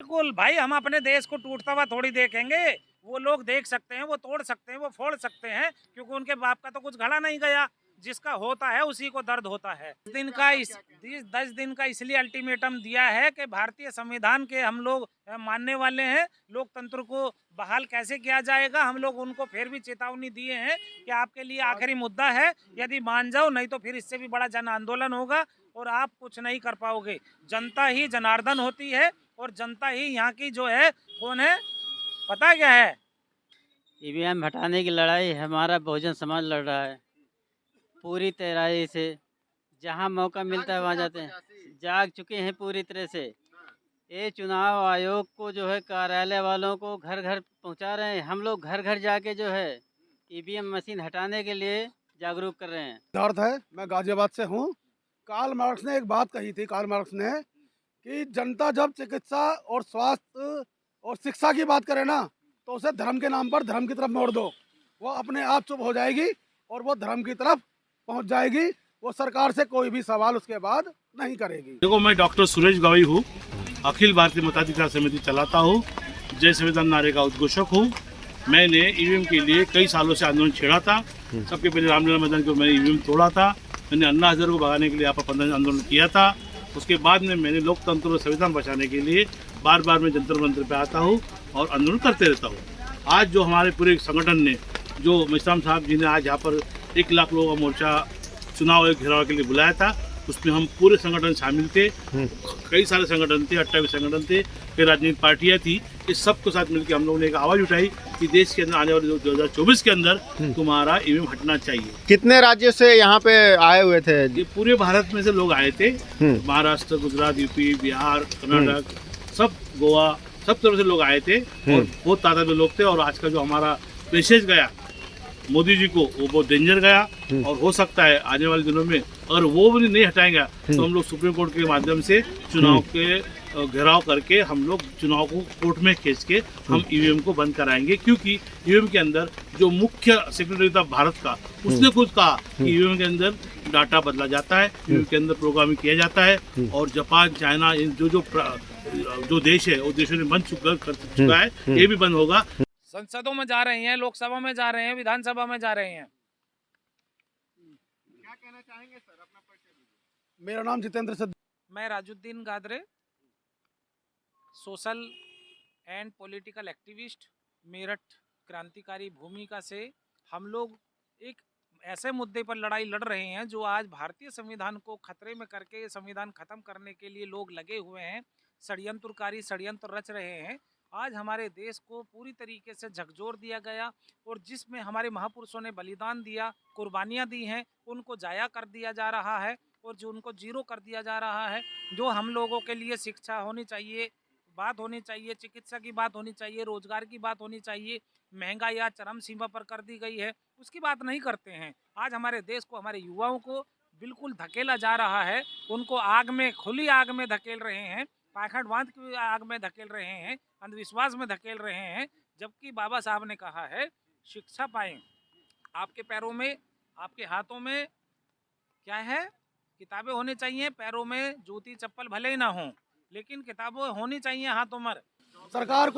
बिल्कुल भाई, हम अपने देश को टूटता हुआ थोड़ी देखेंगे। वो लोग देख सकते हैं, वो तोड़ सकते हैं, वो फोड़ सकते हैं, क्योंकि उनके बाप का तो कुछ घड़ा नहीं गया। जिसका होता है उसी को दर्द होता है। 10 दिन का इसलिए अल्टीमेटम दिया है कि भारतीय संविधान के हम लोग मानने वाले हैं। लोकतंत्र को बहाल कैसे किया जाएगा, हम लोग उनको फिर भी चेतावनी दिए हैं कि आपके लिए आखिरी मुद्दा है, यदि मान जाओ, नहीं तो फिर इससे भी बड़ा जन आंदोलन होगा और आप कुछ नहीं कर पाओगे। जनता ही जनार्दन होती है और जनता ही यहाँ की जो है, कौन है पता क्या है? ईवीएम हटाने की लड़ाई हमारा बहुजन समाज लड़ रहा है पूरी तरह से। जहां मौका मिलता है वहां जाते हैं, जाग चुके हैं पूरी तरह से। ये चुनाव आयोग को जो है कार्यालय वालों को घर घर पहुंचा रहे हैं। हम लोग घर घर जाके जो है ईवीएम मशीन हटाने के लिए जागरूक कर रहे हैं। सिद्धार्थ है, मैं गाजियाबाद से हूँ। कार्ल मार्क्स ने एक बात कही थी, कार्ल मार्क्स ने, कि जनता जब चिकित्सा और स्वास्थ्य और शिक्षा की बात करे ना, तो उसे धर्म के नाम पर धर्म की तरफ मोड़ दो, वो अपने आप चुप हो जाएगी और वो धर्म की तरफ पहुंच जाएगी। वो सरकार से कोई भी सवाल उसके बाद नहीं करेगी। देखो, मैं डॉक्टर सुरेश गवई हूँ, अखिल भारतीय मताधिकार समिति चलाता हूँ, जय संविधान नारे का उद्घोषक हूँ। मैंने ईवीएम के लिए कई सालों से आंदोलन छेड़ा था। सबके पहले रामलीला मैदान को मैंने ईवीएम तोड़ा था। मैंने अन्ना हजारे को भगाने के लिए यहाँ पर आंदोलन किया था। उसके बाद में मैंने लोकतंत्र और संविधान बचाने के लिए बार बार मैं जंतर मंतर पे आता हूँ और आंदोलन करते रहता हूँ। आज जो हमारे पूरे संगठन ने, जो मेश्राम साहब जी ने आज यहाँ पर 1 लाख लोगों का मोर्चा चुनाव घेराव के लिए बुलाया था, उसमें हम पूरे संगठन शामिल थे। कई सारे संगठन थे, 28 संगठन थे, कई राजनीतिक पार्टियां थी। इस सब के साथ मिलकर हम लोगों ने एक आवाज़ उठाई कि देश के अंदर आने वाले 2024 के अंदर तुम्हारा ईवीएम हटना चाहिए। कितने राज्यों से यहाँ पे आए हुए थे? ये पूरे भारत में से लोग आए थे। महाराष्ट्र, गुजरात, यूपी, बिहार, कर्नाटक, सब गोवा, सब तरह से लोग आए थे और बहुत तादाद में लोग थे। और आज का जो हमारा मैसेज गया मोदी जी को, वो बहुत डेंजर गया। और हो सकता है आने वाले दिनों में अगर वो भी नहीं हटाएंगे तो हम लोग सुप्रीम कोर्ट के माध्यम से चुनाव के घेराव करके हम लोग चुनाव को कोर्ट में खींच के हम ईवीएम को बंद कराएंगे। क्योंकि ईवीएम के अंदर जो मुख्य सेक्रेटरी था भारत का, उसने खुद कहा कि ईवीएम के अंदर डाटा बदला जाता है, ईवीएम के अंदर प्रोग्रामिंग किया जाता है। और जापान, चाइना, जो देश है वो देशों ने बंद कर चुका है, ये भी बंद होगा। संसदों में जा रहे हैं, लोकसभा में जा रहे हैं, विधानसभा में जा रहे हैं। क्या कहना चाहेंगे सर? अपना परिचय दीजिए। मेरा नाम जितेंद्र सिद्ध। मैं Rajuddin Gadre, social and political activist, Meerut क्रांतिकारी भूमिका से हम लोग एक ऐसे मुद्दे पर लड़ाई लड़ रहे हैं जो आज भारतीय संविधान को खतरे में करके संविधान खत्म करने के लिए लोग लगे हुए हैं। षड्यंत्रकारी षड्यंत्र रच रहे हैं। आज हमारे देश को पूरी तरीके से झकझोर दिया गया और जिसमें हमारे महापुरुषों ने बलिदान दिया, कुर्बानियां दी हैं, उनको जाया कर दिया जा रहा है और जो उनको जीरो कर दिया जा रहा है। जो हम लोगों के लिए शिक्षा होनी चाहिए, बात होनी चाहिए, चिकित्सा की बात होनी चाहिए, रोजगार की बात होनी चाहिए, महंगाई आज चरम सीमा पर कर दी गई है, उसकी बात नहीं करते हैं। आज हमारे देश को, हमारे युवाओं को बिल्कुल धकेला जा रहा है। उनको आग में, खुली आग में धकेल रहे हैं, पाखंडवाद की आग में धकेल रहे हैं, अंधविश्वास में धकेल रहे हैं। जबकि बाबा साहब ने कहा है शिक्षा पाएं। आपके पैरों में, आपके हाथों में क्या है? किताबें होनी चाहिए। पैरों में जूती चप्पल भले ही ना हो, लेकिन किताबें होनी चाहिए हाथों में। सरकार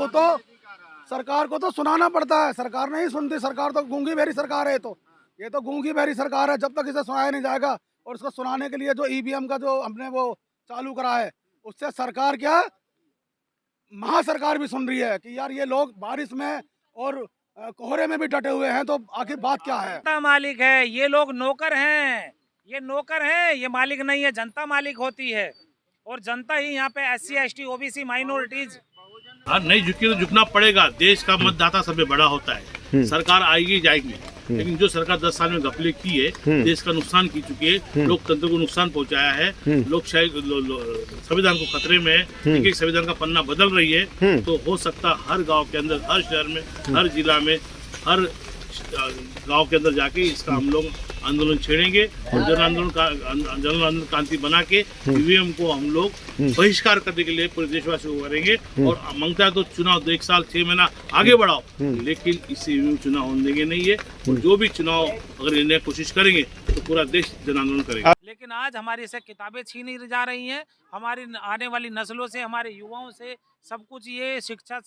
को तो सुनाना पड़ता है, सरकार नहीं सुनती। सरकार तो गूंगी बहरी सरकार है। तो ये तो गूंगी बहरी सरकार है। जब तक इसे सुनाया नहीं जाएगा, और इसको सुनाने के लिए जो ईवीएम का जो हमने वो चालू करा है, उससे सरकार क्या, महासरकार भी सुन रही है कि यार ये लोग बारिश में और कोहरे में भी डटे हुए हैं, तो आखिर बात क्या है? जनता मालिक है, ये लोग नौकर हैं। ये नौकर हैं, ये मालिक नहीं है। जनता मालिक होती है और जनता ही यहाँ पे SC, ST, OBC, माइनॉरिटीज। नहीं झुकी तो झुकना पड़ेगा। देश का मतदाता सबसे बड़ा होता है। सरकार आएगी जाएगी, लेकिन जो सरकार 10 साल में घपले की है, देश का नुकसान की चुकी है, लोकतंत्र को नुकसान पहुंचाया है, लोकशाही संविधान को खतरे में है, एक संविधान का पन्ना बदल रही है। तो हो सकता हर गांव के अंदर, हर शहर में, हर जिला में, हर गांव के अंदर जाके इसका हम लोग आंदोलन छेड़ेंगे और जन आंदोलन क्रांति बना के ईवीएम को हम लोग बहिष्कार करने के लिए पूरे देशवासियों को करेंगे। और मांगता है तो चुनाव 1 साल 6 महीना आगे बढ़ाओ, लेकिन इससे ईवीएम चुनाव होने देंगे नहीं है। और जो भी चुनाव अगर लेने की कोशिश करेंगे तो पूरा देश जन आंदोलन करेगा। लेकिन आज हमारी से किताबें छीनी जा रही हैं, हमारी आने वाली नस्लों से, हमारे युवाओं से सब कुछ ये शिक्षा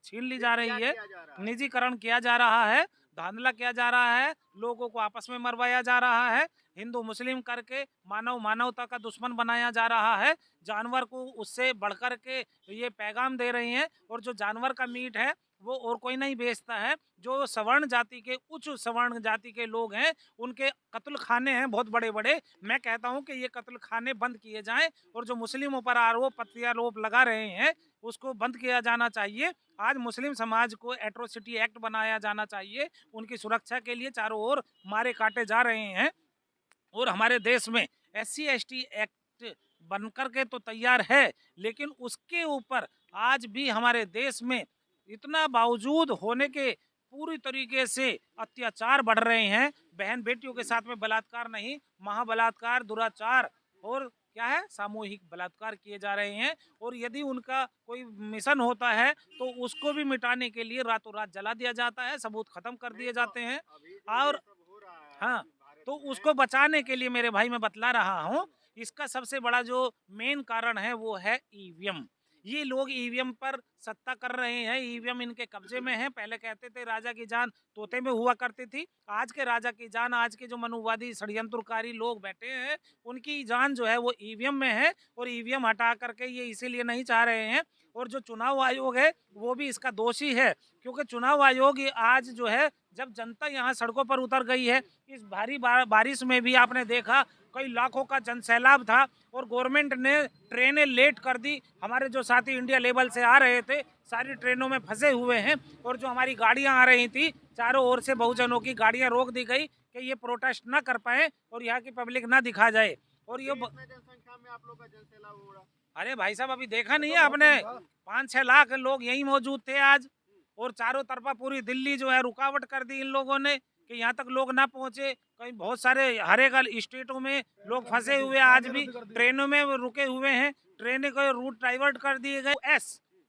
छीन ली जा रही है, निजीकरण किया जा रहा है, धांधला किया जा रहा है, लोगों को आपस में मरवाया जा रहा है, हिंदू मुस्लिम करके मानवता का दुश्मन बनाया जा रहा है, जानवर को उससे बढ़कर के ये पैगाम दे रहे हैं। और जो जानवर का मीट है वो और कोई नहीं बेचता है, जो सवर्ण जाति के, उच्च सवर्ण जाति के लोग हैं, उनके कत्ल खाने हैं बहुत बड़े बड़े। मैं कहता हूं कि ये कत्ल खाने बंद किए जाएं और जो मुस्लिमों पर आरोप प्रत्यारोप लगा रहे हैं उसको बंद किया जाना चाहिए। आज मुस्लिम समाज को एट्रोसिटी एक्ट बनाया जाना चाहिए, उनकी सुरक्षा के लिए चारों ओर मारे काटे जा रहे हैं। और हमारे देश में SC/ST एक्ट बनकर के तो तैयार है, लेकिन उसके ऊपर आज भी हमारे देश में इतना बावजूद होने के पूरी तरीके से अत्याचार बढ़ रहे हैं। बहन बेटियों के साथ में बलात्कार नहीं, महाबलात्कार, दुराचार और क्या है, सामूहिक बलात्कार किए जा रहे हैं। और यदि उनका कोई मिशन होता है तो उसको भी मिटाने के लिए रातों रात जला दिया जाता है, सबूत खत्म कर दिए जाते हैं। और हाँ, तो उसको बचाने के लिए मेरे भाई मैं बतला रहा हूँ, इसका सबसे बड़ा जो मेन कारण है वो है EVM। ये लोग EVM पर सत्ता कर रहे हैं, EVM इनके कब्जे में है। पहले कहते थे राजा की जान तोते में हुआ करती थी, आज के राजा की जान, आज के जो मनुवादी षड्यंत्रकारी लोग बैठे हैं उनकी जान जो है वो EVM में है। और EVM हटा करके ये इसीलिए नहीं चाह रहे हैं। और जो चुनाव आयोग है वो भी इसका दोषी है, क्योंकि चुनाव आयोग आज जो है, जब जनता यहाँ सड़कों पर उतर गई है, इस भारी बारिश में भी आपने देखा कई लाखों का जनसैलाब था और गवर्नमेंट ने ट्रेनें लेट कर दी। हमारे जो साथी इंडिया लेवल से आ रहे थे सारी ट्रेनों में फंसे हुए हैं, और जो हमारी गाड़ियां आ रही थी चारों ओर से बहुजनों की गाड़ियां रोक दी गई कि ये प्रोटेस्ट ना कर पाए और यहाँ की पब्लिक ना दिखा जाए। और ये जनसंख्या में आप लोग का जनसैलाब हो रहा। अरे भाई साहब, अभी देखा नहीं है आपने, 5-6 लाख लोग यहीं मौजूद थे आज, और चारों तरफा पूरी दिल्ली जो है रुकावट कर दी इन लोगों ने कि यहाँ तक लोग ना पहुंचे। कहीं बहुत सारे हर एक स्टेटों में लोग फंसे हुए, आज भी ट्रेनों में रुके हुए हैं, ट्रेनें को रूट डाइवर्ट कर दिए गए।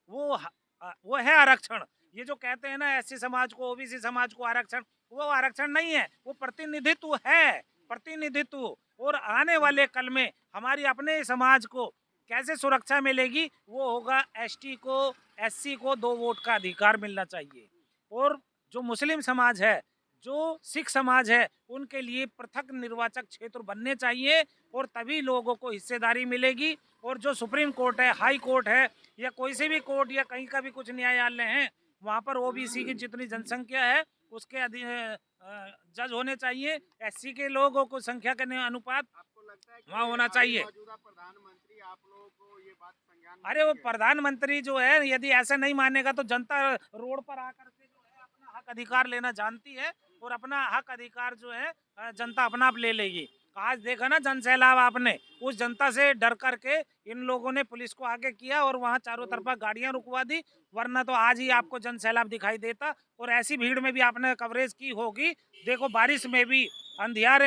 वो है आरक्षण। ये जो कहते हैं ना SC समाज को, OBC समाज को आरक्षण, वो आरक्षण नहीं है, वो प्रतिनिधित्व है, प्रतिनिधित्व। और आने वाले कल में हमारी अपने समाज को कैसे सुरक्षा मिलेगी, वो होगा ST को, SC को 2 वोट का अधिकार मिलना चाहिए। और जो मुस्लिम समाज है, जो सिख समाज है, उनके लिए पृथक निर्वाचक क्षेत्र बनने चाहिए, और तभी लोगों को हिस्सेदारी मिलेगी। और जो सुप्रीम कोर्ट है, हाई कोर्ट है, या कोई से भी कोर्ट या कहीं का भी कुछ न्यायालय है, वहाँ पर OBC की जितनी जनसंख्या है उसके जज होने चाहिए। SC के लोगों को संख्या के अनुपात वहाँ होना चाहिए। प्रधानमंत्री आप लोगों को ये बात संज्ञान में अरे वो प्रधानमंत्री जो है, यदि ऐसा नहीं मानेगा तो जनता रोड पर आकर के जो है अपना हक अधिकार लेना जानती है, और अपना हक अधिकार जो है जनता अपना आप ले लेगी। आज देखा ना जनसैलाब आपने, उस जनता से डर करके इन लोगों ने पुलिस को आगे किया और वहाँ चारों तरफा गाड़ियां रुकवा दी, वरना तो आज ही आपको जनसैलाब दिखाई देता। और ऐसी भीड़ में भी आपने कवरेज की होगी, देखो बारिश में भी, अंधियारे